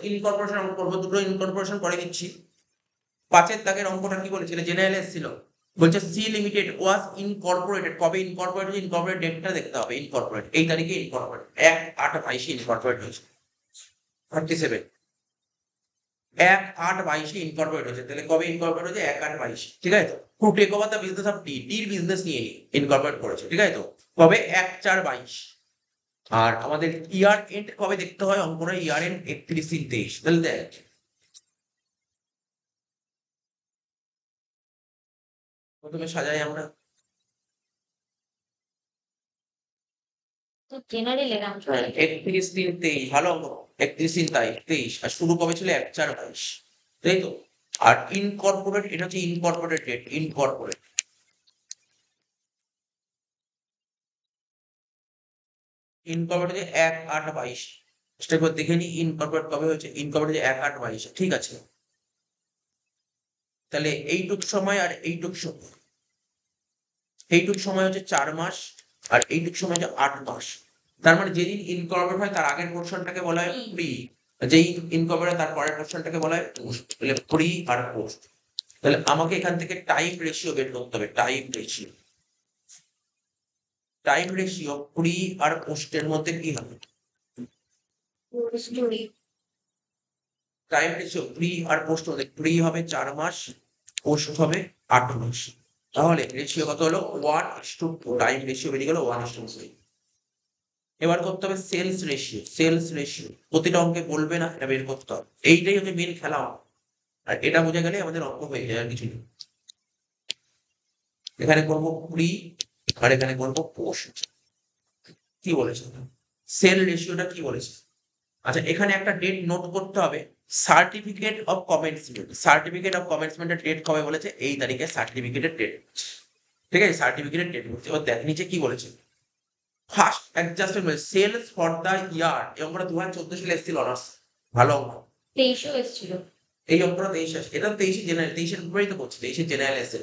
Incorporation অঙ্ক করবো, দুটো ইনকর্পোরেশন করে দিচ্ছি। 5 দাগের অঙ্কটা কি বলেছিল, জেনারেল এসেছিল, বলছে সি লিমিটেড ওয়াজ ইনকর্পোরেটেড, কবে ইনকর্পোরেট হয়েছে, ইনকর্পোরেট ডেটটা দেখতে হবে, ইনকর্পোরেট এই তারিখে ইনকর্পোরেট 1/8/22 ইনকর্পোরেট হয়েছে, 37 1/8/22 ইনকর্পোরেট হয়েছে, তাহলে কবে ইনকর্পোরেট হয়েছে, 1/8/22, ঠিক আছে তো। Who take over the business of টির বিজনেস নিয়ে ইনকর্পোরেট করেছে, ঠিক আছে তো, কবে 1/4/22। আর আমাদের ইয়ার এন্ড কবে দেখতে হয়, অঙ্কটা ইয়ার এন্ড 31/23, তাহলে দেখ প্রথমে সাজাই আমরা। জেনারেল এর অঙ্ক। 31/3/23, ভালো অঙ্ক। 31/3/23 আর শুরু কবে ছিল, 1/4/22, তাই তো। আর ইনকর্পোরেট, এটা হচ্ছে ইনকর্পোরেট ডেট, ইনকর্পোরেট ইনকর্পোরেট হচ্ছে 1/8/22। স্টেপ দেখে নি ইনকর্পোরেট কবে হয়েছে, ইনকর্পোরেট হচ্ছে 1/8/22, ঠিক আছে। তাহলে এইটুক সময় আর এইটুক সময় হচ্ছে 4 মাস, আর এইটুক সময় হচ্ছে 8 মাস। তার মানে যেদিন ইনকর্পোরেট হয় তার আগের পোর্শনটাকে বলা হয় প্রি, যেই ইনকর্পোরেট তার পরের পোর্শনটাকে বলা হয় পোস্ট, তাহলে প্রি আর পোস্ট। তাহলে আমাকে এখান থেকে টাইম রেশিও বের করতে হবে, টাইম রেশিও প্রি আর পোস্টের মধ্যে কি হবে, টাইম রেশিও প্রি আর পোস্ট মধ্যে, প্রি হবে 4 মাস, পোস্ট হবে 8 মাস। তাহলে রেশিও কত হলো, 1:2, টাইম রেশিও বেরিয়ে গেল 1:3। এবার করতে হবে সেলস রেশিও, প্রতিটা অঙ্কে বলবে না, এটা বের করতে হবে, এইটাই হচ্ছে মেন খেলা অঙ্ক। আর এটা বুঝে গেলে আমাদের অঙ্ক হয়ে যায়, আর কিছু নেই। এখানে করবো প্রি আর এখানে করবো পোস্ট। কি বলেছে, সেল রেশিওটা কি বলেছে। আচ্ছা, এখানে একটা ডেট নোট করতে হবে, সার্টিফিকেট অফ কমেন্সমেন্টের ডেট কবে বলেছে, এই তারিখে সার্টিফিকেটের ডেট, ঠিক আছে, সার্টিফিকেটের ডেট বলছে। এবার দেখ নিচে কি বলেছে, first adjustment sales for the year, এই অঙ্কটা 2014 সালে এসেছিল অনার্স, ভালো অঙ্ক। 23 এসেছিল। এই অঙ্কটা 23 আসে, এটা 23 জেনারেল, 23 উপরেই তো করছে, 23 জেনারেল এসে,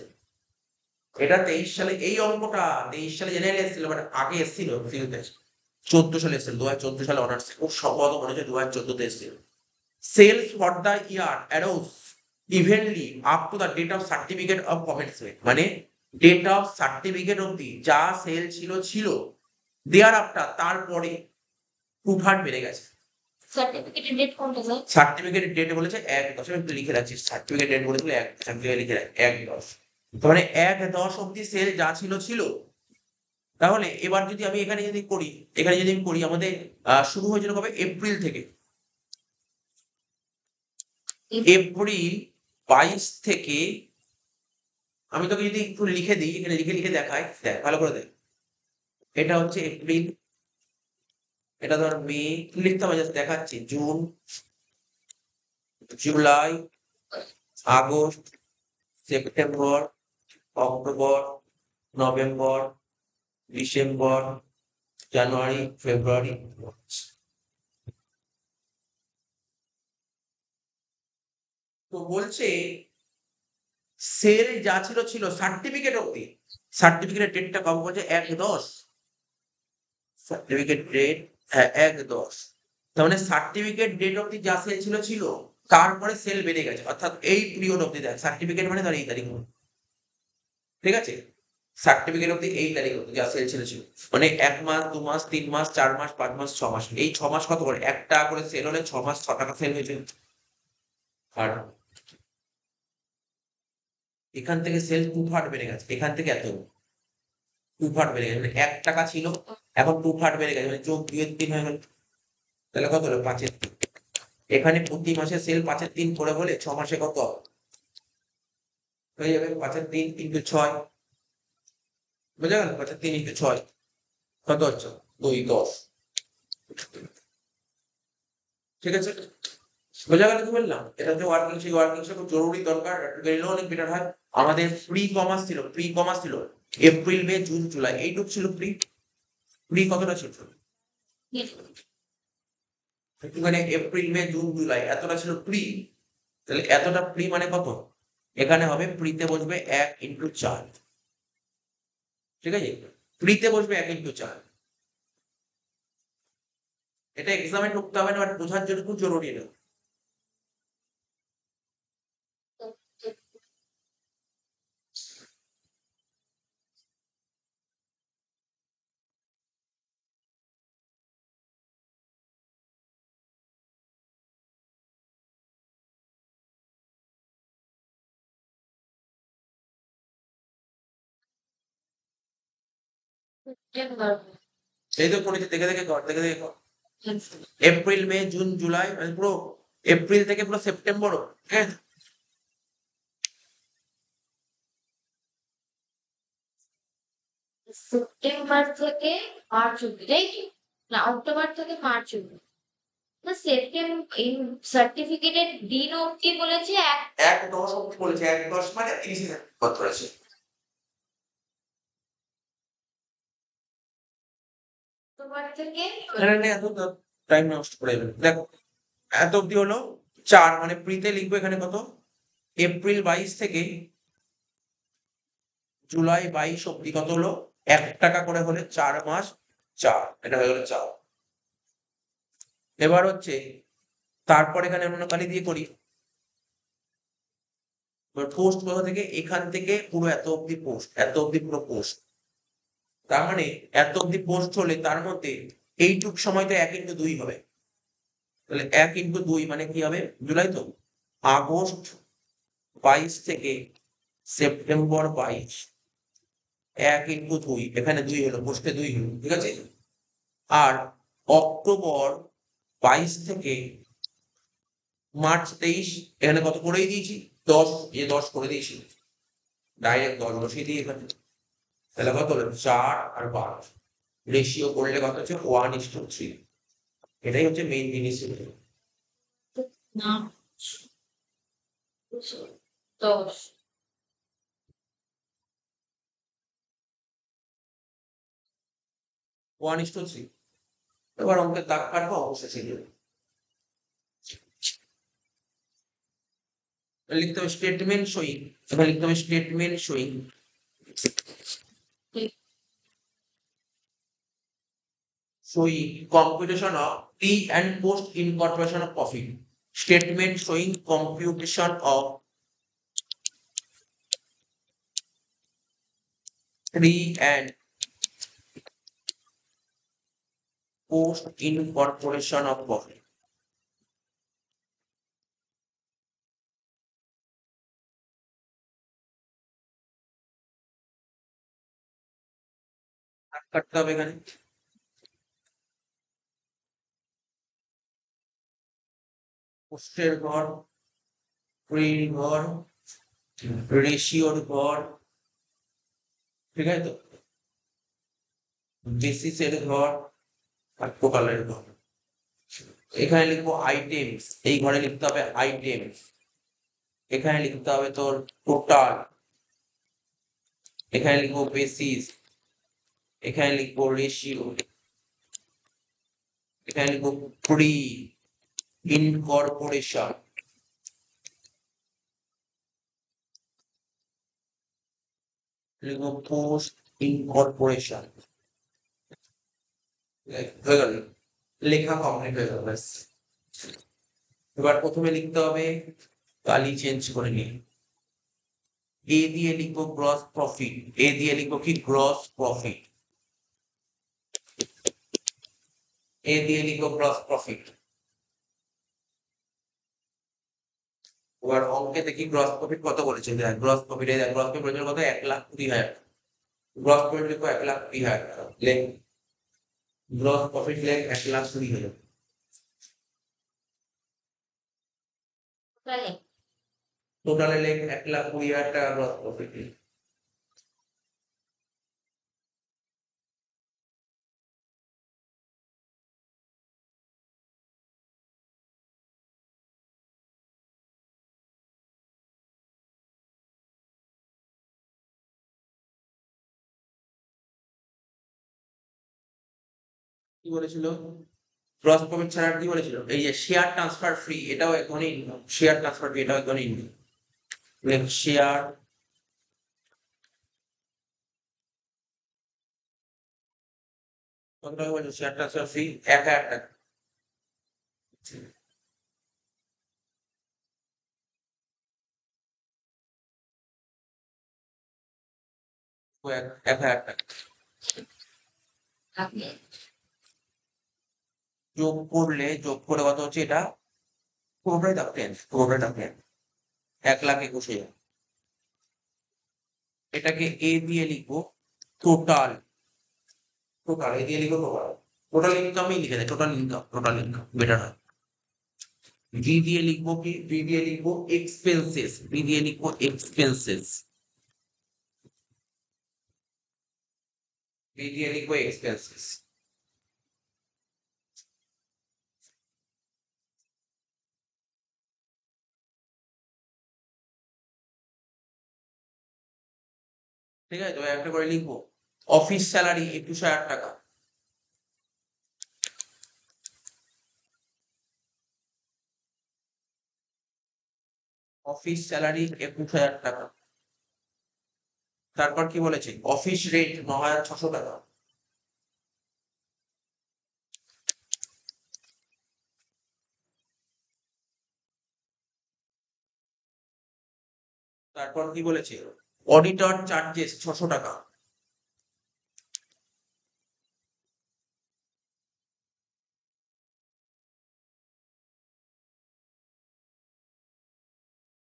এটা 23 সালে, এই অঙ্কটা 23 সালে জেনারেল এসেছিল, বাট আগে এসেছিল ফিউতে, 14 সালে এসেছিল, 2014 সালে অনার্স, খুব সম্ভবত মনে হচ্ছে 2014 তে এসেছিল। Sales for the year arose evenly up to the date of certificate of commencement, মানে ডেট অফ সার্টিফিকেট অব্দি যা সেল ছিল দেয়ার আফটার, তারপরে 2/3 বেড়ে গেছে। সার্টিফিকেটের ডেট কোনটা স্যার? সার্টিফিকেটের ডেট বলেছে 1/10, আমি একটু লিখে রাখছি, সার্টিফিকেট ডেট বলেছিল 1/10, আমি লিখে রাখি 1/10, তার মানে 1/10 অব্দি সেল যা ছিল। তাহলে এবার যদি আমি এখানে যদি করি, আমাদের শুরু হয়েছিল কবে, এপ্রিল থেকে, এপ্রিল 22 থেকে, আমি তোকে যদি একটু লিখে দিই, এখানে লিখে দেখাই, দেখ ভালো করে দেখ, এটা হচ্ছে এপ্রিল, এটা ধর মে, লিখতে হবে, জাস্ট দেখাচ্ছি, June, July, August, September, October, November, December, January, February, March. তো বলছে সেল যা ছিল সার্টিফিকেট অব্দি, সার্টিফিকেটের ডেটটা কবে বলছে, 1/10, সার্টিফিকেট ডেট, হ্যাঁ 1/10, তার মানে সার্টিফিকেট ডেট অব্দি যা সেল ছিল, তারপরে সেল বেড়ে গেছে, অর্থাৎ এই পিরিয়ড অব্দি, দেখ সার্টিফিকেট মানে ধর এই তারিখ, ঠিক আছে, সার্টিফিকেট অব্দি এই তারিখ অব্দি যা সেল ছিল, মানে 1 মাস, 2 মাস, 3 মাস, 4 মাস, 5 মাস, 6 মাস, এই 6 মাস কত করে, 1 টাকা করে সেল হলে 6 মাস 6 টাকা সেল হয়েছে। আর এখান থেকে সেল 2/3 বেড়ে গেছে, এখান থেকে এত 2/3 বেড়ে গেছে, মানে 1 টাকা ছিল, এখন 2/3 বেড়ে গেছে, মানে যোগ 2 এর 3 হয়ে গেল, তাহলে কত হলো, 5/3। এখানে প্রতি মাসে সেল 5/3 করে বলে 6 মাসে কত হয়ে যাবে, 5/3 ইন্টু 6, বুঝা গেল, 5/3 ইন্টু 6 কত হচ্ছে, 2 10, ঠিক আছে, বোঝা গেল কি বললাম, এটা হচ্ছে ওয়ার্কিং, সেই ওয়ার্কিং খুব জরুরি দরকার, একটু গেলেও অনেক বেটার হয়। আমাদের প্রি কমার্স ছিল এপ্রিল মে জুন জুলাই, এইটুক ছিল প্রি কতটা ছিল, মানে এপ্রিল মে জুন জুলাই এতটা ছিল প্রি, তাহলে এতটা প্রি মানে কত, এখানে হবে প্রিতে বসবে 1/4, ঠিক আছে, প্রিতে বসবে 1/4, এটা এক্সামে ঢুকতে হবে না, বাট বোঝার জন্য খুব জরুরি এটা। সেপ্টেম্বর। এই তো পড়েছে, দেখে দেখে কর, দেখে দেখে কর। এপ্রিল, মে, জুন, জুলাই, মানে পুরো এপ্রিল থেকে পুরো সেপ্টেম্বর, হ্যাঁ। সেপ্টেম্বর থেকে মার্চ অব্দি, তাই কি? না, অক্টোবর থেকে মার্চ অব্দি। না, সেপ্টেম্বর এই সার্টিফিকেটের দিন অব্দি বলেছে 1-10 অব্দি বলেছে, 1-10 মানে 30 বছর আছে। অক্টোবর থেকে এখানে এত টাইম নষ্ট করে দেবেন। দেখো, এত অব্দি হলো 4, মানে প্রিতে লিখবো এখানে কত, এপ্রিল 22 থেকে জুলাই 22 অব্দি কত হলো, 1 টাকা করে হলে 4 মাস 4, এটা হয়ে গেল 4। এবার হচ্ছে তারপর এখানে আমরা কালি দিয়ে করি। পোস্ট কোথা থেকে, এখান থেকে পুরো এত অব্দি পোস্ট, এত অব্দি পুরো পোস্ট। তার মানে এত অব্দি পোস্ট হলে তার মধ্যে এইটুক সময় তো 1 × 2 হবে। তাহলে 1 × 2 মানে কি হবে, জুলাই তো, আগস্ট 22 থেকে সেপ্টেম্বর 22, 1 × 2, এখানে 2 হলো, পোস্টে 2 হলো, ঠিক আছে। আর অক্টোবর 22 থেকে মার্চ 23, এখানে কত করেই দিয়েছি, 10, 10 করে দিয়েছি, ডাইরেক্ট 10 বসিয়ে দিই এখানে। তাহলে কত হলো, 4 আর 5, রেশিও করলে কত হচ্ছে 1:3। এটাই হচ্ছে মেইন জিনিস। না 10। 1:3। এবার অঙ্কের দাগ কাটবো, অবশ্যই ছিল লিখতে হবে স্টেটমেন্ট শোয়িং, এবার লিখতে হবে statement showing computation of pre and post incorporation of profit. Statement showing computation of pre and post incorporation of profit. কাটতে হবে এখানে, পোস্টের ঘর, প্রির ঘর, রেশিওর ঘর, ঠিক আছে তো, বেসিসের ঘর আর টোটালের ঘর। এখানে লিখবো আইটেমস, এই ঘরে লিখতে হবে আইটেমস, এখানে লিখতে হবে তোর টোটাল, এখানে লিখবো বেসিস, এখানে লিখবো রেশিও, এখানে লিখবো প্রি ইনকর্পোরেশন, লিখবো পোস্ট ইনকর্পোরেশন। হয়ে গেল, লেখা কমপ্লিট হয়ে গেল, ব্যাস। এবার প্রথমে লিখতে হবে, কালি চেঞ্জ করে নিই, এ দিয়ে লিখবো গ্রস প্রফিট, এ দিয়ে লিখবো কি গ্রস প্রফিট, এ দিয়ে লিখবো গ্রস প্রফিট। এবার অঙ্কে দেখি গ্রস প্রফিট কত বলেছে, দেখ গ্রস প্রফিট, এই দেখ গ্রস প্রফিট বলেছে কত, 1,20,000। গ্রস প্রফিট লিখবো 1,20,000 টাকা, লেখ গ্রস প্রফিট, লেখ 1,20,000। তাহলে টোটালে লেখ 1,20,000 টাকা গ্রস প্রফিট। কি বলেছিল, গ্রস প্রফিট ছাড়া আর কি বলেছিল, এই যে শেয়ার ট্রান্সফার ফ্রি, এটাও এক ধরনের ইনকাম, শেয়ার ট্রান্সফার ফ্রি এটাও এক ধরনের ইনকাম। শেয়ার কত টাকা বলছে, শেয়ার ট্রান্সফার ফ্রি 1,000 টাকা। ও 1,000 টাকা আপনি যোগ করে কত হচ্ছে এটা? পুরোটাই দাও 1,21,000। এটাকে এ দিয়ে লিখবো টোটাল। টোটাল এ দিয়ে লিখবো টোটাল। টোটাল ইনকামই লিখে দেয়, টোটাল ইনকাম বেটার হয়। বি দিয়ে লিখবো কি? বি দিয়ে লিখবো এক্সপেন্সেস। বি দিয়ে লিখবো এক্সপেন্সেস। বি দিয়ে লিখবো এক্সপেন্সেস। ঠিক আছে, তো একটা করে লিখবো অফিস স্যালারি 21,000 টাকা। অফিস স্যালারি 21,000 টাকা। তারপর কি বলেছে? অফিস রেন্ট 9,600 টাকা। তারপর কি বলেছে? অডিটর চার্জেস 600 টাকা।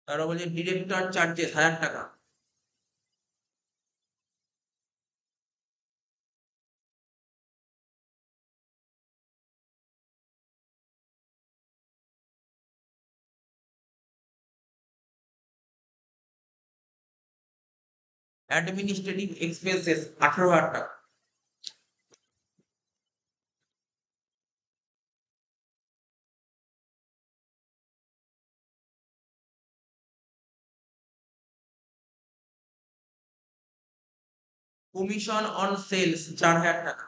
তারপর বলছে ডিরেক্টর চার্জেস 1,000 টাকা। অ্যাডমিনিস্ট্রেটিভ এক্সপেন্সেস 18,000 টাকা। কমিশন অন সেলস 4,000 টাকা।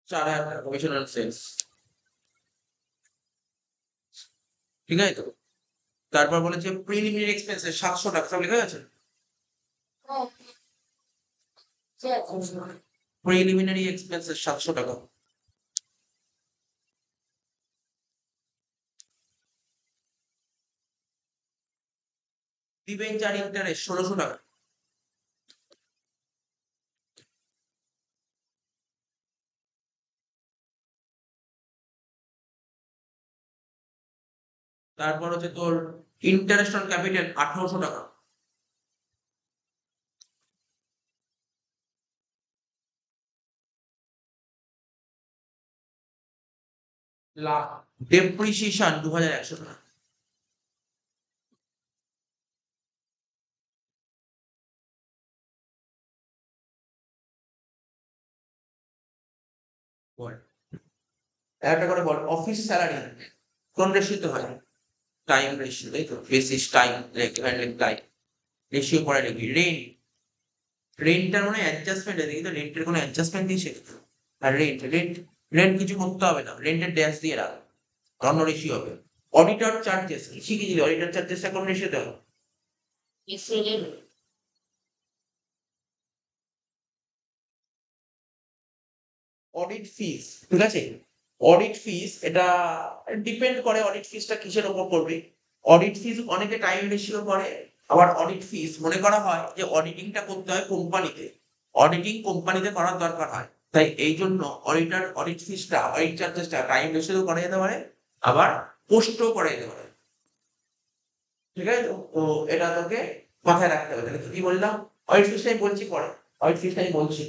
4,000 টাকা কমিশন অন সেলস। ঠিক আছে তো? তারপর বলেছে প্রিলিমিনারি এক্সপেন্সেস 700 টাকা। সব লেখা আছে? প্রিলিমিনারি এক্সপেন্সেস 700 টাকা। ডিবেঞ্চার ইন্টারেস্ট 1,600 টাকা। তারপর হচ্ছে তোর ইন্টারেস্ট অন ক্যাপিটাল 1,800 টাকা। ডেপ্রিসিয়েশন 2,100 টাকা। বল, একটা করে বল অফিস স্যালারি কোন রেশিওতে হয়? টাইম রেশিও, তাই তো? বেসিস টাইম টাইম রেশিও পরে লিখবি। রেন্টটার মানে অ্যাডজাস্টমেন্ট আছে, কিন্তু রেন্টের কোনো অ্যাডজাস্টমেন্ট দিয়েছে? আর রেন্ট কিছু করতে হবে না, রেন্টের ড্যাশ দিয়ে রাখ, অন্য রেশিও হবে। অডিটর চার্জেস শিখেছি, অডিটর চার্জেসটা কোন রেশিওতে হবে? অডিট ফিস, ঠিক আছে? অডিট ফিস এটা ডিপেন্ড করে অডিট ফিসটা কিসের উপর করবে। অডিট ফিস অনেকে টাইম রেশিও করে। আবার অডিট ফিস মনে করা হয় যে অডিটিংটা করতে হয় কোম্পানিতে, অডিটিং কোম্পানিতে করার দরকার হয়, তাই এই জন্য অডিট ফিসটা, অডিট চার্জেসটা টাইম রেশিও করা যেতে পারে, আবার পোস্টও করা যেতে পারে। ঠিক আছে তো? তো এটা তোকে মাথায় রাখতে হবে। তাহলে কি বললাম? অডিট ফিসটাই বলছি পরে, অডিট ফিসটাই বলছি।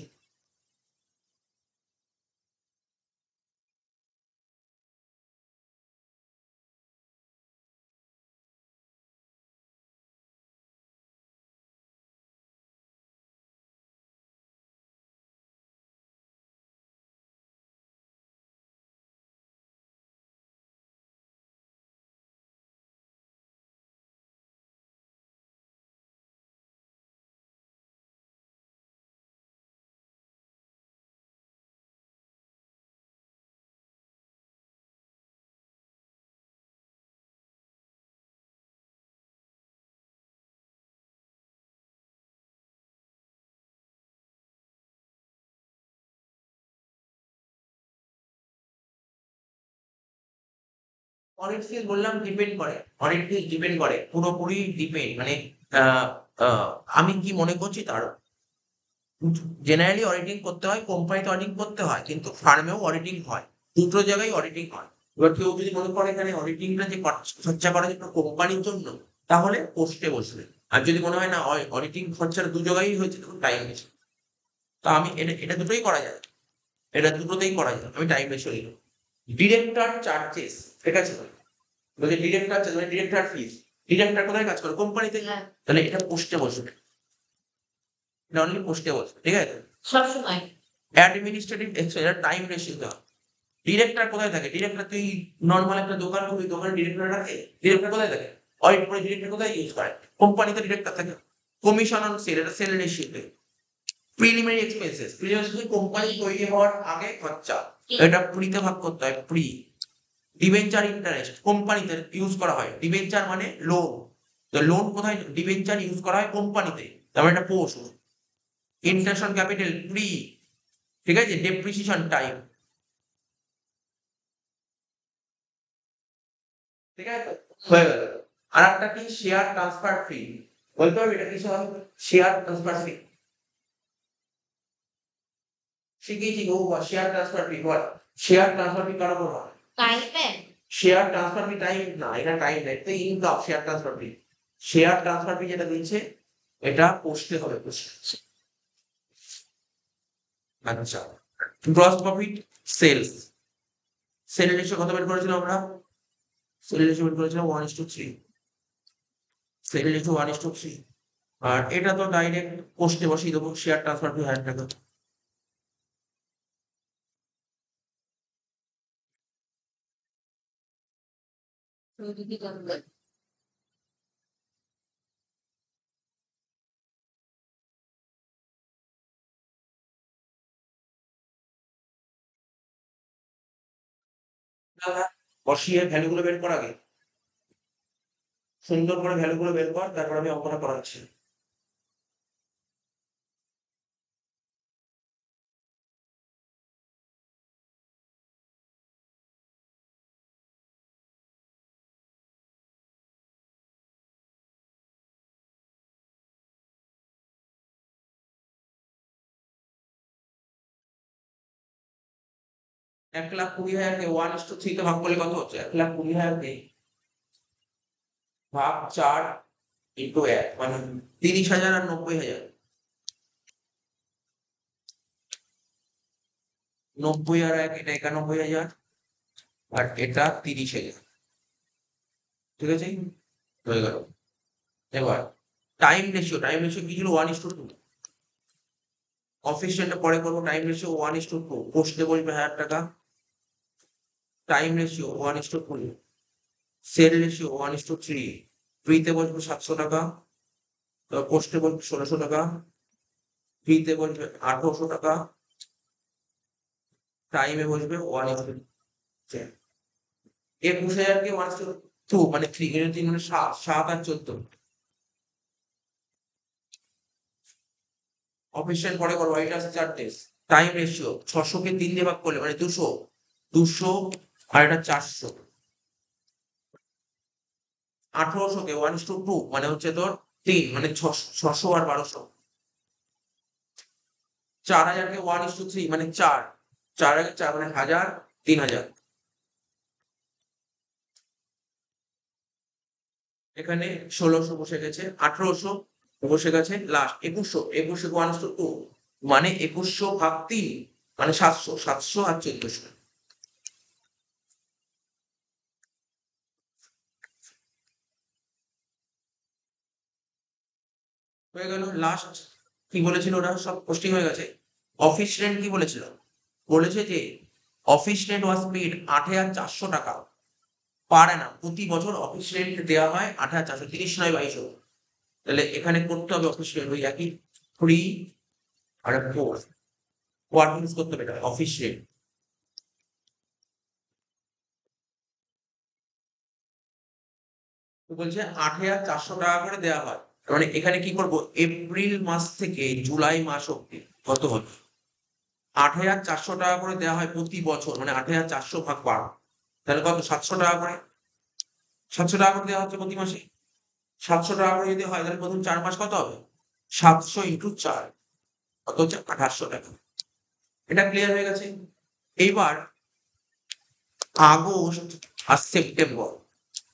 অডিট ফিস বললাম ডিপেন্ড করে, অডিট ফিস ডিপেন্ড করে, পুরোপুরি ডিপেন্ড মানে আমি কি মনে করছি তার। জেনারেলি অডিটিং করতে হয়, কোম্পানিতে অডিটিং করতে হয়, কিন্তু ফার্মেও অডিটিং হয়, দুটো জায়গায় অডিটিং হয়। এবার কেউ যদি মনে করে এখানে অডিটিংটা যে খরচা করা যেত কোম্পানির জন্য, তাহলে পোস্টে বসবে। আর যদি মনে হয় না অডিটিং খরচাটা দু জায়গায় হয়েছে, তখন টাইম বেশি। তা আমি এটা এটা দুটোই করা যায়, এটা দুটোতেই করা যায়, আমি টাইম বেশি নিলাম। ডিরেক্টর চার্জেস, ঠিক আছে, বলছে ডিরেক্টর চার্জ মানে ডিরেক্টর ফিস। ডিরেক্টর কোথায় কাজ করে? কোম্পানিতে। হ্যাঁ তাহলে এটা পোস্টে বসবে, এটা অনলি পোস্টে বসবে, ঠিক আছে। সবসময়। অ্যাডমিনিস্ট্রেটিভ এক্সপেন্স, টাইম রেশিও দেওয়া। ডিরেক্টর কোথায় থাকে? ডিরেক্টর তুই নর্মাল একটা দোকান খুবই, দোকানে ডিরেক্টর রাখে? ডিরেক্টর কোথায় থাকে? অডিট করে ডিরেক্টর কোথায় ইউজ করে? কোম্পানিতে ডিরেক্টর থাকে। কমিশন অন সেল, এটা সেল রেশিওতে। প্রিলিমিনারি এক্সপেন্সেস, প্রিলিমিনারি কোম্পানি তৈরি হওয়ার আগে খরচা, এটা প্রিতে ভাগ করতে হয়, প্রি। ডিবেঞ্চার ইন্টারেস্ট কোম্পানিতে ইউজ করা হয়, ডিবেঞ্চার মানে লোন। তো লোন কোথায়? ডিবেঞ্চার ইউজ করা হয় কোম্পানিতে, তার মানে এটা post. Interest on capital pre, ঠিক আছে। ডেপ্রিসিয়েশন টাইম, ঠিক আছে, হয়ে গেল। আর একটা কি? শেয়ার ট্রান্সফার ফি, বলতে পারবি এটা কিছু? শেয়ার ট্রান্সফার ফি শিখেছি গো, শেয়ার ট্রান্সফার ফি বল। শেয়ার ট্রান্সফার ফি কার উপর হয়? টাইমে। শেয়ার ট্রান্সফার ফি টাইম না, এটা টাইম নেই, তো income share transfer fee. Share transfer fee যেটা দিচ্ছে, এটা পোস্টে হবে, পোস্টে। আচ্ছা, gross profit sales, sale ratio কত বের করেছিলাম আমরা? সেল রেশিও বের করেছিলাম 1:3, সেল রেশিও 1:3। আর এটা তো ডাইরেক্ট পোস্টে বসিয়ে দেবো, শেয়ার ট্রান্সফার ফি 1000 টাকা। বসিয়ে ভ্যালু গুলো বের কর আগে, সুন্দর করে ভ্যালু গুলো বের কর, তারপর আমি অঙ্কটা করাচ্ছি। 1,20,000 কে 1:3 তে ভাগ করলে কত হচ্ছে? 1,20,000 কে ভাগ 4 ইন্টু 1 মানে 30,000 আর 90,000। 90 আর 1 এটা 91,000, আর এটা 30,000, ঠিক আছে, হয়ে গেল। এবার টাইম রেশিও, টাইম রেশিও কি ছিল? 1:2। অফিস রেন্টটা পরে করবো। টাইম রেশিও 1:2, পোস্টে বসবে 1000 টাকা। টাইম রেশিও 1:2, সেল রেশিও 1:3, ফ্রিতে বসবে 700 টাকা, পোস্টে বসবে 1600 টাকা, ফ্রিতে বসবে 1800 টাকা, টাইমে বসবে 1:2। 21,000 কে 1:2 মানে 3 এর 3 মানে 7, 7 আর 14। অফিস রেন্ট পরে করবো, এটা আছে 4 ডেজ। টাইম রেশিও 600 কে 3 দিয়ে ভাগ করলে মানে 200, 200 আর এটা 400। 1800 কে 1:2 মানে হচ্ছে তোর 3 মানে 600 আর 1200। 4,000 কে 1:3 মানে 4, 4 আগে 4 মানে 1000, 3000। এখানে 1600 বসে গেছে, 1800 বসে গেছে, লাস্ট 2100, 2100 কে 1:2 মানে 2100 ভাগ 3 মানে 700, 700 আর 1400। হয়ে গেল। লাস্ট কি বলেছিল ওরা? সব পোস্টিং হয়ে গেছে। অফিস রেন্ট কি বলেছিল? বলেছে যে অফিস রেন্ট ওয়াজ পেড 8,400 টাকা পার অ্যানাম, প্রতি বছর অফিস রেন্ট দেওয়া হয় 8,400, 30 নয় 2200। তাহলে এখানে করতে হবে অফিস রেন্ট ওই একই, 3 আর 4 ওয়ার্ড ইউজ করতে হবে, এটা অফিস রেন্ট। তো বলছে 8,400 টাকা করে দেওয়া হয়, তার মানে এখানে কি করব? এপ্রিল মাস থেকে জুলাই মাস অব্দি কত হবে? 8,400 টাকা করে দেওয়া হয় প্রতি বছর, মানে 8,400 ভাগ 12, তাহলে কত? 700 টাকা করে। 700 টাকা করে দেওয়া হচ্ছে প্রতি মাসে। 700 টাকা করে যদি হয় তাহলে প্রথম 4 মাস কত হবে? 700 ইন্টু 4 কত হচ্ছে? 2800 টাকা। এটা ক্লিয়ার হয়ে গেছে। এইবার আগস্ট আর সেপ্টেম্বর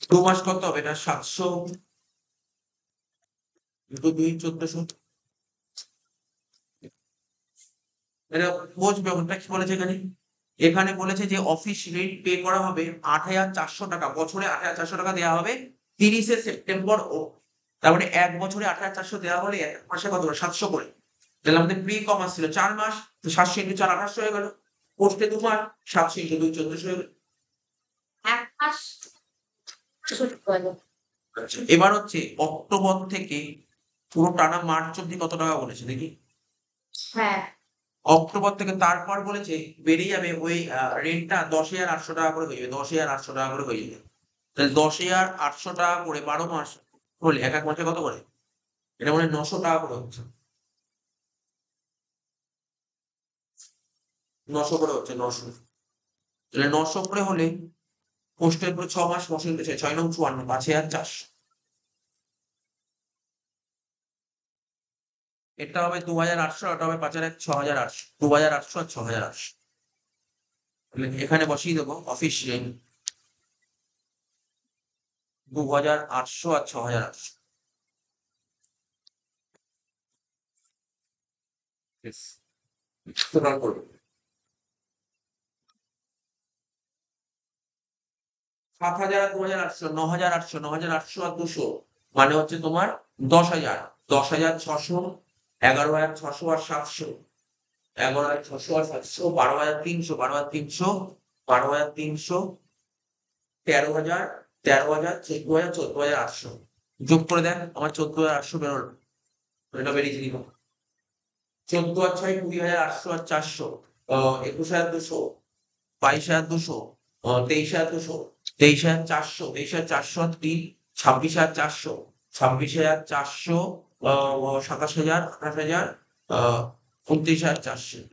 2 মাস কত হবে? এটা 700 ইন্টু 2 1400। এটা বুঝবে ওটা কি বলেছে এখানে? এখানে বলেছে যে অফিস রেন্ট পে করা হবে ৮৪০০ টাকা, বছরে ৮৪০০ টাকা দেওয়া হবে ৩০শে সেপ্টেম্বর তার মানে ১ বছরে ৮৪০০ দেওয়া হলে ১ মাসে কত করে? ৭০০ করে। তাহলে আমাদের প্রি কমার্স ছিল ৪ মাস, তো ৭০০ ইন্টু ৪ ২৮০০ হয়ে গেল। পোস্টে ২ মাস, ৭০০ ইন্টু ২ ১৪০০ হয়ে গেল। এক মাস ছোট বলো। আচ্ছা, এবার হচ্ছে অক্টোবর থেকে পুরো টানা মার্চ অব্দি কত টাকা বলেছে দেখি? হ্যাঁ, অক্টোবর থেকে তারপর বলেছে বেড়ে যাবে ওই রেন্টটা ১০,৮০০ টাকা করে হয়ে যাবে। ১০,৮০০ টাকা করে হয়ে যাবে। তাহলে ১০,৮০০ টাকা করে ১২ মাস হলে এক মাসে কত করে? এটা মনে হয় ৯০০ টাকা করে হচ্ছে। ৯০০ করে হচ্ছে ৯০০। তাহলে ৯০০ করে হলে পোস্টের উপরে ৬ মাস ৯০০ ইন্টু ৬ নং ৫৪ ৫,৪০০। এটা হবে ২,৮০০, এটা হবে ৫,১ ৬,৮০০। ২,৮০০ আর ৬,৮০০। তাহলে এখানে বসিয়ে দেবো অফিস রেন্ট ২,৮০০ আর ৬,৮০০। ইয়েস। টোটাল করব। ৭,০০০ আর ২,৮০০ ৯,৮০০ ৯,৮০০ আর ২০০ মানে হচ্ছে তোমার ১০,০০০ ১০,৬০০ ১১,৬০০ আর ৭০০ ১১,৬০০ আর ৭০০ ১২,৩০০ ১২,৩০০ ১২,৩০০ ১৩,০০০ ১৩,০০০ ১৪,০০০ ১৪,৮০০ যোগ করে দেখ আমার ১৪,৮০০ বেরোলো। এটা বেরিয়েছে কি? ১৪ আর ৬ ২০,৮০০ আর ৪০০ ২১,২০০ ২২,২০০ ২৩,২০০ ২৩,৪০০ ২৩,৪০০ আর ৩ ২৬,৪০০ ২৬,৪০০ ২৭,০০০ ২৮,০০০ ২৯,৪০০।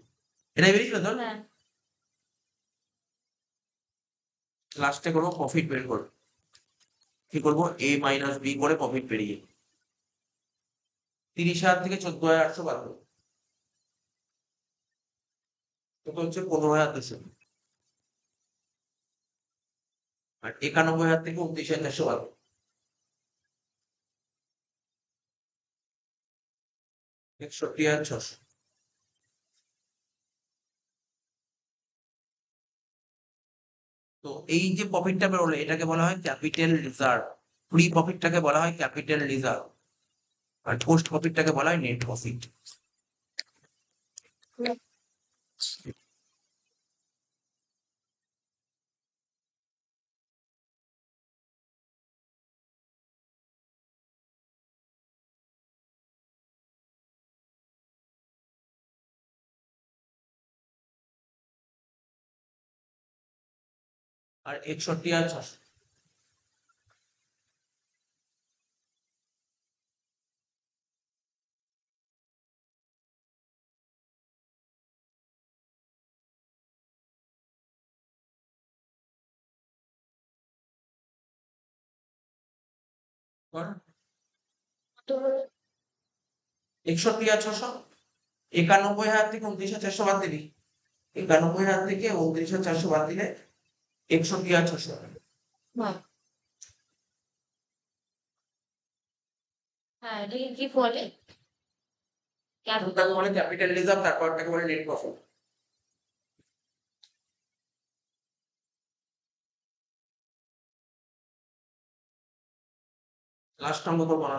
এটাই বেরিয়েছিল তো? হ্যাঁ, লাস্টে করবো প্রফিট বের করবো। কি করবো? A মাইনাস B করে প্রফিট বেরিয়ে ৩০,০০০ থেকে ১৪,৮০০ বাদ দেবো। কত হচ্ছে? ১৫,২০০। আর ৯১,০০০ থেকে ২৯,৪০০ বাদ দেবো। ৬১,৬০০। তো এই যে প্রফিটটা বেরোলো এটাকে বলা হয় ক্যাপিটাল রিজার্ভ। প্রি প্রফিটটাকে বলা হয় ক্যাপিটাল রিজার্ভ। আর পোস্ট প্রফিটটাকে বলা হয় নেট প্রফিট। আর ৬১ আর ৬০০। কর। তো ৬১ আর ৬০০। ৯১,০০০ থেকে ২৯,৪০০ বাদ দিবি। ৯১,০০০ থেকে ২৯,৪০০ বাদ দিলে ৬১ আর ৬০০। হ্যাঁ, হ্যাঁ, এটাকে কি বলে? প্রথমটাকে বলে ক্যাপিটাল রিজার্ভ, তারপরটাকে বলে নেট প্রফিট। লাস্ট অঙ্ক করবো না।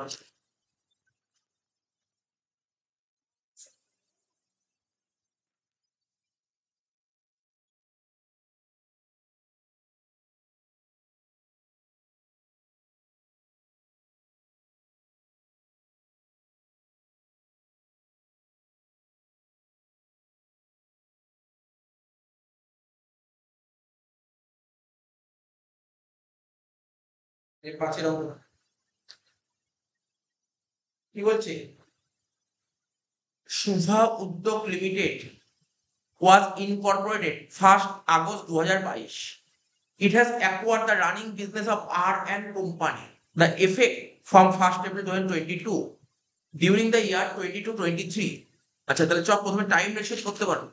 এই ৫ এর অঙ্ক কি বলছে? শুভা উদ্যোগ limited was incorporated 1st August 2022. It has acquired the running business of R and Company. The effect from 1st April 2022 during the year 22-23. আচ্ছা তাহলে চল প্রথমে টাইম রেশিও করতে পারো,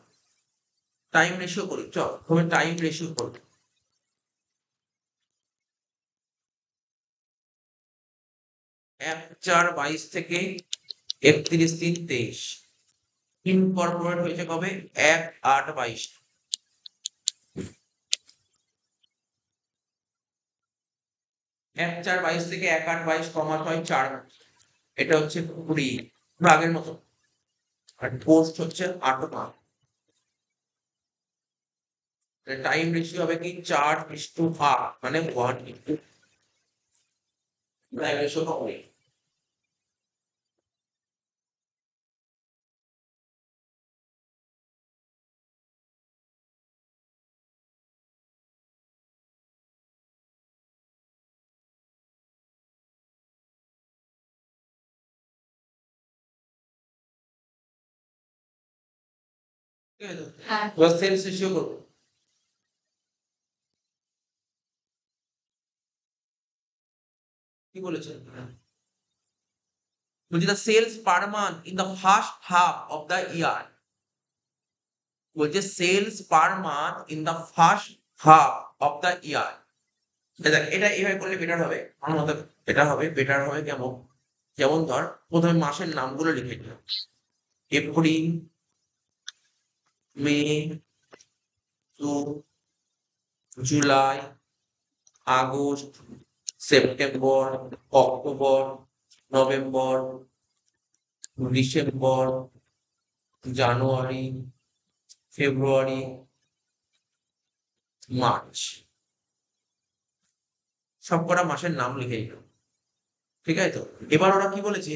টাইম রেশিও করি, চল প্রথমে টাইম রেশিও করো। 1/4/22 থেকে 31/3/23 ইনকর্পোরেট হয়েছে কবে? 1/8/22। 1/4/22 থেকে 1/8/22 কমাস হয় 4 মাস, এটা হচ্ছে 20 আগের মতো। আর পোস্ট হচ্ছে 8 মাস। টাইম রেশিও হবে কি 4:8 মানে 1:2। টাইম রেশিও কমে। ঠিক আছে, হ্যাঁ এবার সেলস রেশিও করবো। কি বলেছে? বলছি the sales per month in the first half of the year, বলছে sales per month in the first half of the year. দেখ এটা এইভাবে করলে বেটার হবে আমার মতে, এটা হবে বেটার হবে কেমন, যেমন ধর প্রথমে মাসের নামগুলো লিখে দিলাম, April, May, June, July, August, September, October, November, December, January, February, March, সবকটা মাসের নাম লিখে দিল। ঠিক আছে তো, এবার ওরা কি বলেছে,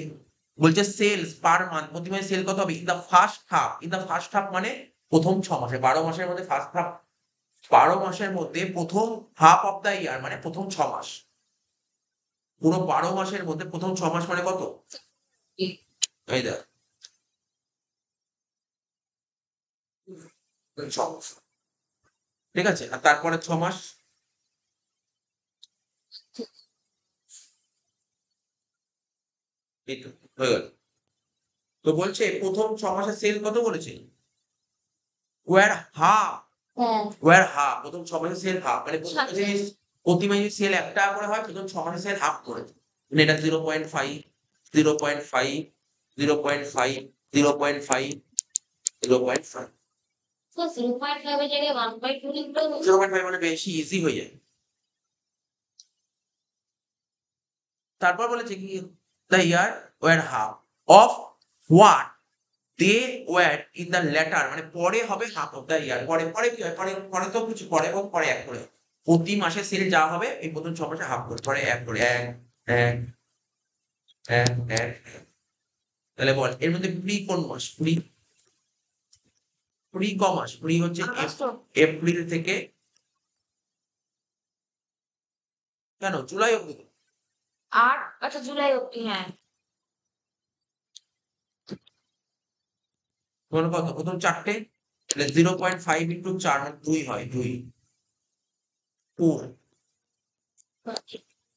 বলছে সেলস পার মান্থ প্রতি মাসে সেল কত হবে in the first half. In the first half মানে প্রথম 6 মাসে, 12 মাসের মধ্যে ফার্স্ট হাফ, 12 মাসের মধ্যে প্রথম হাফ অফ দা ইয়ার মানে প্রথম 6 মাস। পুরো 12 মাসের মধ্যে প্রথম 6 মাস মানে কত? এই দেখ 6 মাস। ঠিক আছে, আর তারপরে 6 মাস এই তো হয়ে গেল। তো বলছে প্রথম 6 মাসের সেল কত বলেছে? ওয়ার হাফ, হ্যাঁ ওয়ার হাফ, প্রথম 6 মাসের সেল হাফ মানে প্রতি মাসে সেল 1 টাকা করে হয়, প্রথম 6 মাসের সেল হাফ করে। মানে এটা 0.5 0.5 0.5 0.5 0.5। তো 0.5 এর জায়গায় 1/2 লিখলেও হতো। 0.5 মানে বেশি ইজি হয়ে যায়। তারপর বলেছে কি the year were half of what they were in the latter, মানে পরে হবে হাফ অফ দ্য ইয়ার। পরে পরে কি হয়, পরে পরে তো কিছু পরে এবং পরে এক করে প্রতি মাসে সেল যা হবে এই প্রথম 6 মাসে হাফ করে পরে এক করে এক এক এক এক। তাহলে বল এর মধ্যে প্রি কোন মাস? প্রি, প্রি ক মাস? প্রি হচ্ছে আগস্ট। এপ্রিল থেকে কেন জুলাই অব্দি তো। আর আচ্ছা জুলাই অব্দি, হ্যাঁ তোমার কত প্রথম 4টে, তাহলে 0.5 ইন্টু 4 মানে 2 হয় 2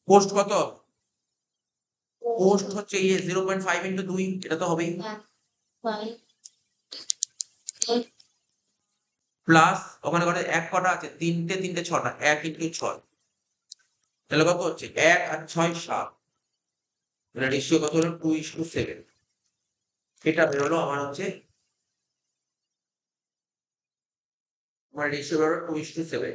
পোস্ট কত? পোস্ট হচ্ছে ইয়ে 0.5 ইন্টু 2, এটা তো হবেই, হ্যাঁ 5 প্লাস ওখানে কত এক কটা আছে, 3টে 3টে 6টা, 1 ইন্টু 6 তাহলে কত হচ্ছে 1 আর 6 7, মানে রেশিও কত হলো 2:7। এটা বেরোলো আমার হচ্ছে, আমার রেশিও বেরোলো 2:7।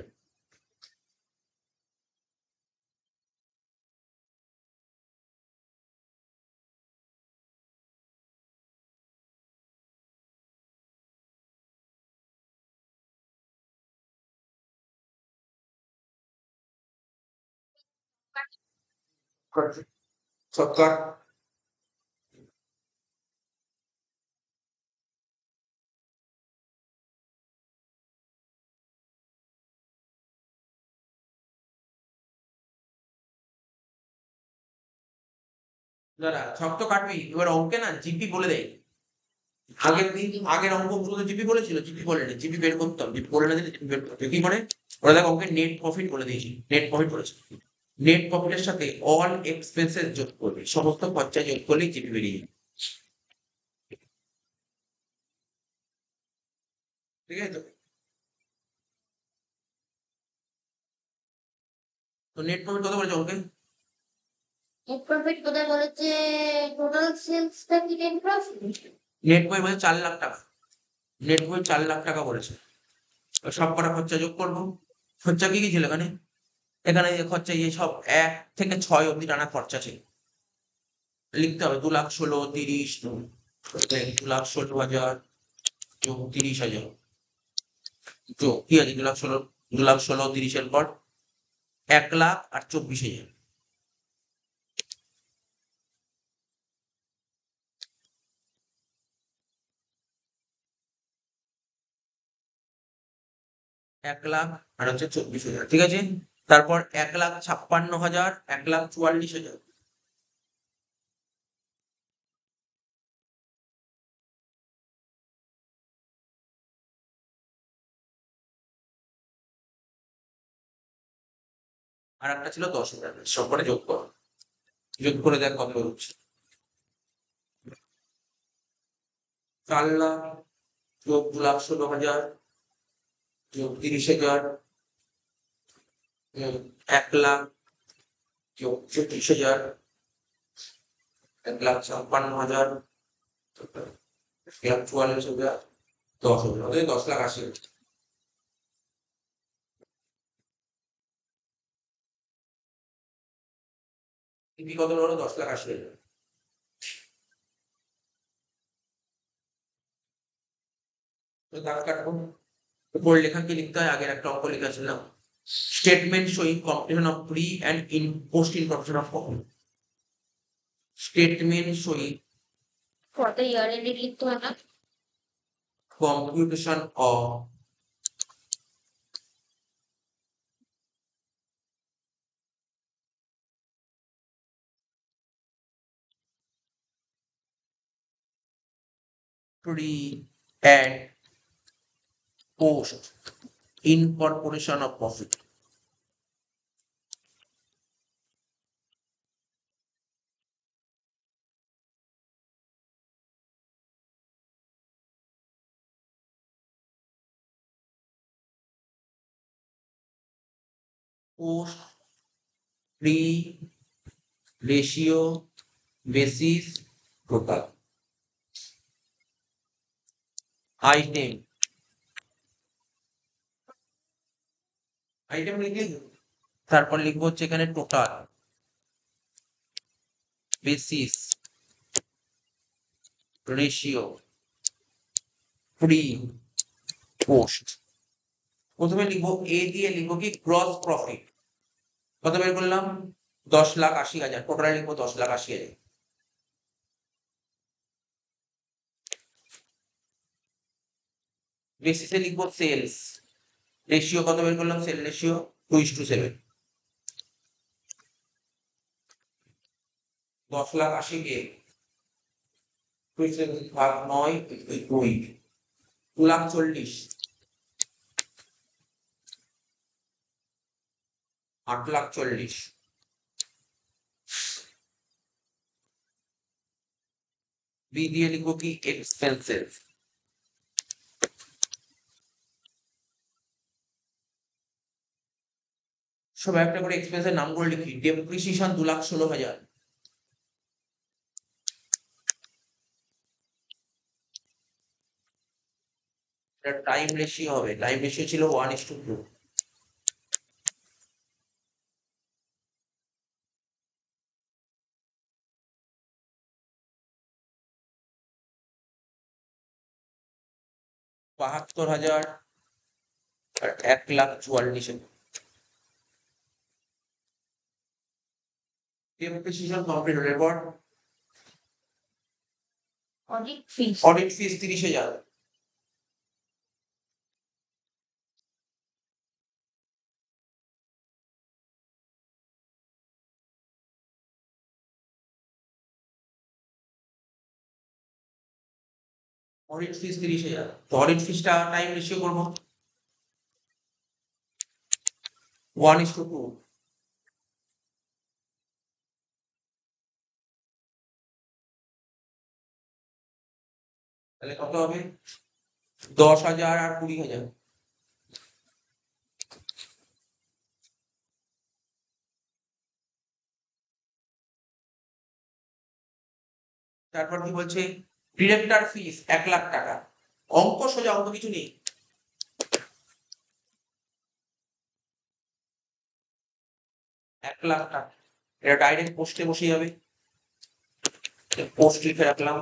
সরকার দাঁড়া ছক তো কাটবি, এবার অঙ্কে না জিপি বলে দেয়। আগের দিন আগের অঙ্কগুলো তো জিপি বলেছিল, জিপি বলেনি, জিপি বের করতাম, জিপি বলে না দিলে জিপি বের করতে কি করে ওরা দেখ ওকে নেট প্রফিট বলে দিয়েছি, নেট প্রফিট বলেছে। নেট প্রফিটের সাথে অল এক্সপেন্সেস যোগ করবে, সমস্ত খরচা যোগ করলেই জিপি বেরিয়ে যাবে। ঠিক আছে তো? তো নেট প্রফিট কত বলেছে ওকে? নেট প্রফিট কোথায় বলেছে? টোটাল সেলস থেকে নেট প্রফিট। নেট প্রফিট বলেছে 4 লাখ টাকা, নেট প্রফিট 4 লাখ টাকা বলেছে। সব কটা খরচা যোগ করবো। খরচা কি কি ছিল এখানে? এখানে যে খরচা এই সব 1 থেকে 6 অব্দি টানা খরচা ছিল, লিখতে হবে 2,16,000, 30, 2,16,000 যোগ 30,000 যোগ কি আছে 2,16,000, 2,16,000 30-এর পর 1,24,000। 1,00,000 আর হচ্ছে 24,000, ঠিক আছে। তারপর 1,56,000, 1,44,000। আর একটা ছিল 10,000, সবকটা যোগ কর, যোগ করে দেখ কত হচ্ছে। 4,00,000 যোগ 2,16,000 যোগ 30,000 1,00,000 যোগ 24,000, 1,56,000, 1,44,000, 10,000, 10,80,000। কি কত হলো? 10,80,000। তো দাগ কাটবো। উপর লেখা কি লিখতে হয়? আগের একটা অঙ্ক লেখা ছিল, statement showing competition of pre and in post incorporation of statement showing কত ইয়ার এন্ডে লিখতে হয় না? computation of pre and post incorporation of profit। post, pre, ratio, basis, total। item, item লিখে তারপর লিখবো হচ্ছে এখানে total, basis, ratio, pre, post. প্রথমে লিখবো এ দিয়ে লিখবো কি গ্রস প্রফিট, কত বের করলাম? 10,80,000, টোটাল লিখবো 10,80,000। বেসিসে লিখবো সেলস, রেশিও কত বের করলাম? Sell ratio 2:7। 10,80,000 কে 2:7 ভাগ 9, 2, 2,40,000, 8,40,000। বি দিয়ে লিখবো কি এক্সপেন্সেস, সব একটা করে এক্সপেন্সের নাম করে লিখি। ডেপ্রিসিয়েশন 2,16,000, এটা টাইম রেশিও হবে, টাইম রেশিও ছিল 1:2। 72,000 আর 1,44,000। ডেপ্রিসিয়েশন কমপ্লিট হলে পর অডিট ফিস। অডিট ফিস 30,000। অডিট ফিস 30,000, তো অডিট ফিসটা টাইম রেশিও করবো। 1:2। তাহলে কত হবে? 10,000 আর 20,000। তারপর কি বলছে? ডিরেক্টর ফিস 1,00,000 টাকা। অঙ্ক সোজা, অঙ্ক কিছু নেই। 1,00,000 টাকা, এটা ডাইরেক্ট পোস্টে বসে যাবে। পোস্ট লিখে রাখলাম।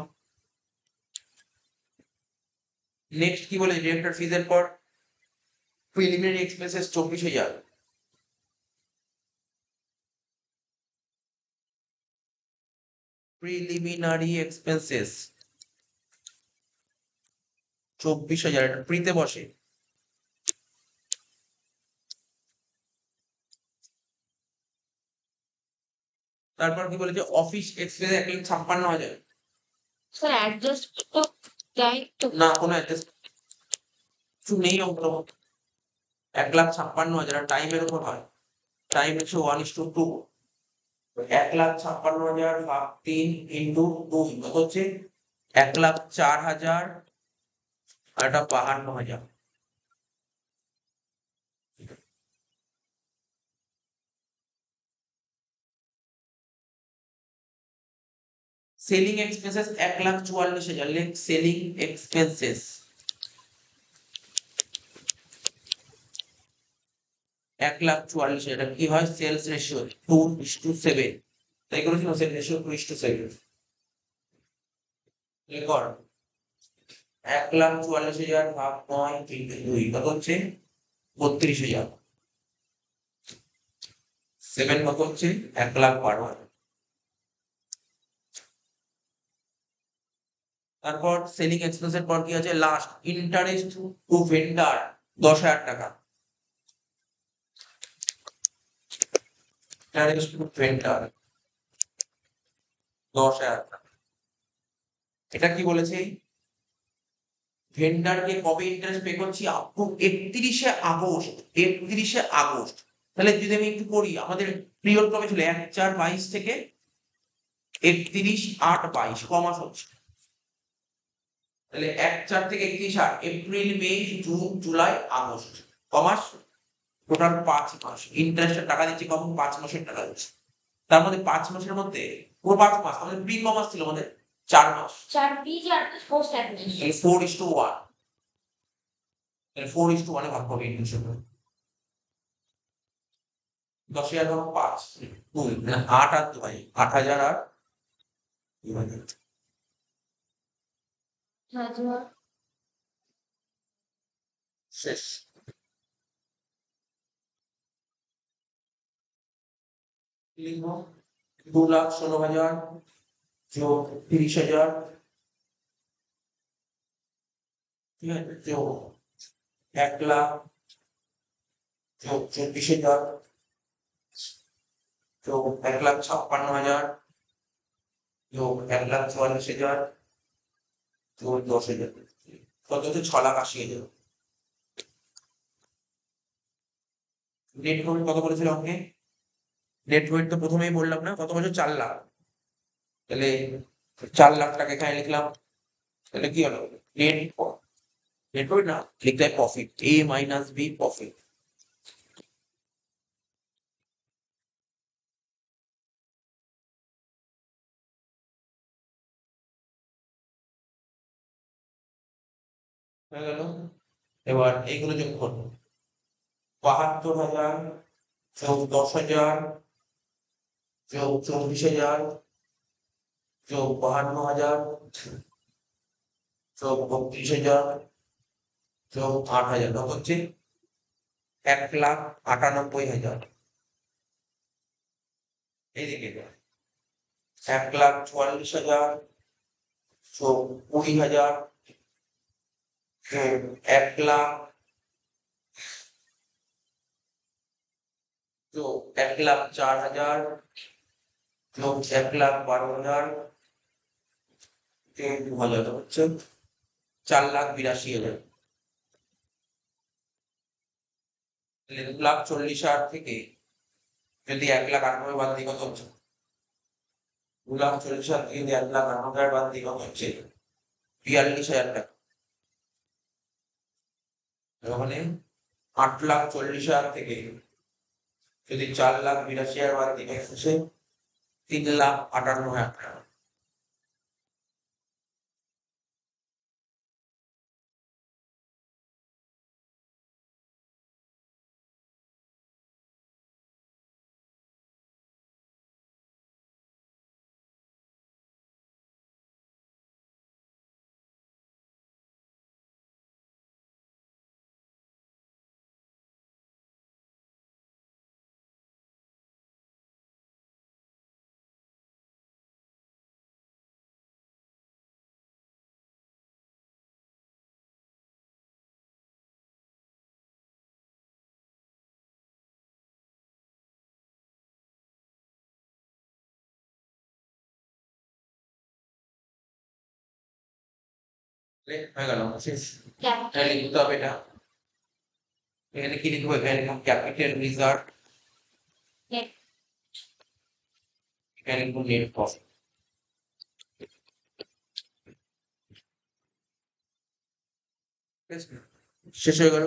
নেক্সট কি বলে? ডিরেক্টর ফিজের পর প্রিলিমিনারি এক্সপেন্সেস 24,000। প্রিলিমিনারি এক্সপেন্সেস 24,000, এটা প্রিতে বসে। তারপর কি বলেছে? Office expense 1,56,000। স্যার অ্যাডজাস্ট তো যাই তো। না, কোনো অ্যাডজাস্ট কিছু নেই অঙ্ক। 1,56,000 টাইমের উপর হয়। টাইম হচ্ছে 1:2। 1,56,000 ভাগ 3 ইন্টু 2 কত হচ্ছে? 1,04,000 আর এটা 52,000। Selling expenses 1,44,000। লেখ সেলিং এক্সপেন্সেস 1,44,000। এটা কি হয়? Sales ratio 2:7। তাই করেছিল, সেলস রেশিও 2:7। রেকর্ড 1,44,000 ভাগ 9 ইন্টু 2 কত হচ্ছে? 32,000। 7 কত হচ্ছে? 1,12,000। তারপর সেলিং এক্সপেন্সের পর কি আছে? লাস্ট ইন্টারেস্ট টু ভেন্ডার 10,000 টাকা। ইন্টারেস্ট টু ভেন্ডার 10,000 টাকা। এটা কি বলেছে? ভেন্ডারকে কবে ইন্টারেস্ট পে করছি? আপ টু 31শে আগস্ট। 31শে আগস্ট। তাহলে যদি আমি একটু করি, আমাদের পিরিয়ড কবে ছিল? 1/4/22 থেকে 31/8/22 ক মাস হচ্ছে? তাহলে 1/4 থেকে 31/8, April, May, June, July, August. ক মাস? টোটাল 5 মাস। ইন্টারেস্টের টাকা দিচ্ছি কখন? 5 মাসের টাকা দিচ্ছি। তার মধ্যে 5 মাসের মধ্যে পুরো 5 মাস আমাদের প্রি ক মাস ছিল? আমাদের 4 মাস। 4 বীজ আর পোস্ট অ্যাডমিনিস্ট্রেশন। 4:1। 4:1 এ ভাগ করবে ইন্টারেস্ট। 10,000 ভাগ 5, 2 মানে 8 আর 2 8,000 আর 2,000। হাজার শেষ। লিখব 2,16,000 যোগ 30,000, ঠিক আছে, যোগ 1,00,000 যোগ 24,000 যোগ 1,56,000 যোগ 1,44,000 যোগ 10,000 কত হচ্ছে? 6,80,000। নেট প্রফিট কত বলেছিল অঙ্কে? নেট প্রফিট তো প্রথমেই বললাম না, কত বছর? 4 লাখ। তাহলে 4 লাখ টাকা এখানে লিখলাম। তাহলে কি হলো? নেট নেট প্রফিট না, লিখতে হয় প্রফিট। এ মাইনাস বি প্রফিট। হয়ে গেল। এবার এইগুলো যোগ করবো। 72,000 যোগ 10,000 যোগ 24,000 যোগ 52,000 যোগ 32,000 যোগ 8,000 কত হচ্ছে? 1,98,000। এইদিকে 1,44,000 যোগ 20,000 যোগ 1,00,000 যোগ 1,04,000 যোগ 1,12,000 যোগ 2,000 হচ্ছে 4,82,000। 2,40,000 থেকে যদি 1,98,000 বাদ দিই কত হচ্ছে? 2,40,000 থেকে যদি 1,98,000 বাদ দিই কত হচ্ছে? 42,000 টাকা। ওখানে 8,40,000 থেকে যদি 4,82,000 বাদ দিই কত হচ্ছে? 3,58,000 টাকা। হয়ে গেল শেষ। তাহলে লিখতে হবে এটা। এখানে কি লিখবো? এখানে লিখবো ক্যাপিটাল রিজার্ভ, এখানে লিখবো নেট প্রফিট। শেষ হয়ে গেল।